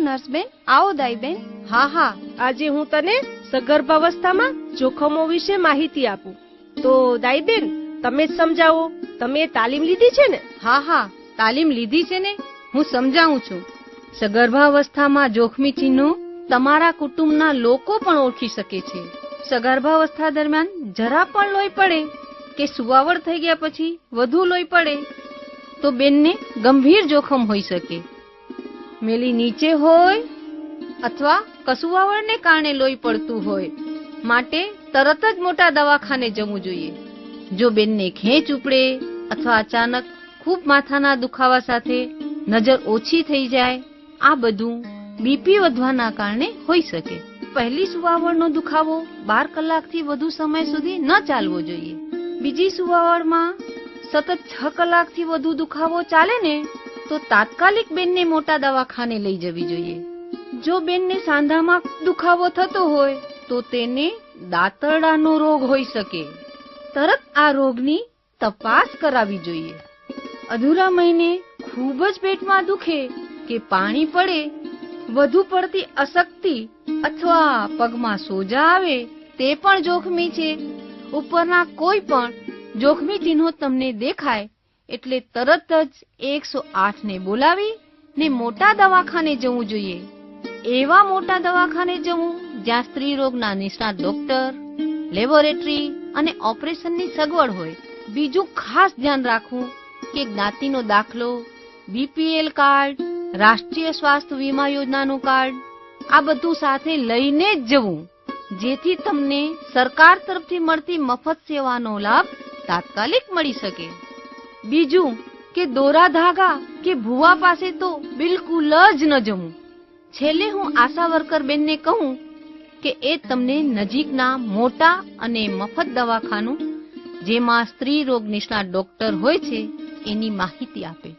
નર્સબેન, આવો દાઈબેન. હા હા, આજે હું તને સગર્ભાવસ્થામાં જોખમો વિશે માહિતી આપું. તો દાઈબેન, તમે જ સમજાવો. તમે તાલીમ લીધી છે ને? હા હા, તાલીમ લીધી છે ને, હું સમજાવું છું. સગર્ભાવસ્થામાં જોખમી ચિહ્નો તમારા કુટુંબના લોકો પણ ઓળખી શકે છે. સગર્ભાવસ્થા દરમિયાન જરા પણ લોહી પડે કે સુવાવડ થઈ ગયા પછી વધુ લોહી પડે તો બેનને ગંભીર જોખમ હોઈ શકે. મેલી નીચે હોય અથવા કસુવાવડને કારણે લોહી પડતું હોય, માટે તરત જ મોટા દવાખાને જવું જોઈએ. જો બેનને ખેંચ ઉપડે અથવા અચાનક ખૂબ માથાના દુખાવા સાથે નજર ઓછી થઈ જાય, આ બધું બીપી વધવાના કારણે હોઈ શકે. પહેલી સુવાવડનો દુખાવો 12 કલાકથી વધુ સમય સુધી ન ચાલવો જોઈએ. બીજી સુવાવડમાં સતત 6 કલાકથી વધુ દુખાવો ચાલે ને તો તાત્કાલિક બેનને મોટા દવાખાને લઈ જવી જોઈએ. જો બેનને સાંધામાં દુખાવો થતો હોય તો તેને દાતરડાનો રોગ હોઈ શકે. તરત આ રોગની તપાસ કરાવવી જોઈએ. અધૂરા મહિને ખૂબ જ પેટમાં દુખે કે પાણી પડે, વધુ પડતી અશક્તિ અથવા પગમાં સોજા આવે તે પણ જોખમી છે. ઉપરના કોઈ પણ જોખમી ચિહ્નો તમને દેખાય એટલે તરત જ 108 ને બોલાવી ને મોટા દવાખાને જવું જોઈએ. એવા મોટા દવાખાને જવું જ્યાં સ્ત્રી રોગના નિષ્ણાત ડોક્ટર, લેબોરેટરી અને ઓપરેશનની સગવડ હોય. બીજું ખાસ ધ્યાન રાખવું કે જ્ઞાતિનો દાખલો, બીપીએલ કાર્ડ, રાષ્ટ્રીય સ્વાસ્થ્ય વીમા યોજનાનું કાર્ડ, આ બધું સાથે લઈને જ જવું, જેથી તમને સરકાર તરફથી મળતી મફત સેવાનો લાભ તાત્કાલિક મળી શકે. બીજું કે દોરા ધાગા કે ભૂવા પાસે તો બિલકુલ જ ન જવું. છેલ્લે હું આશા વર્કર બેનને કહું કે એ તમને નજીકના મોટા અને મફત દવાખાનું જેમાં સ્ત્રી રોગ નિષ્ણાત ડોક્ટર હોય છે એની માહિતી આપે.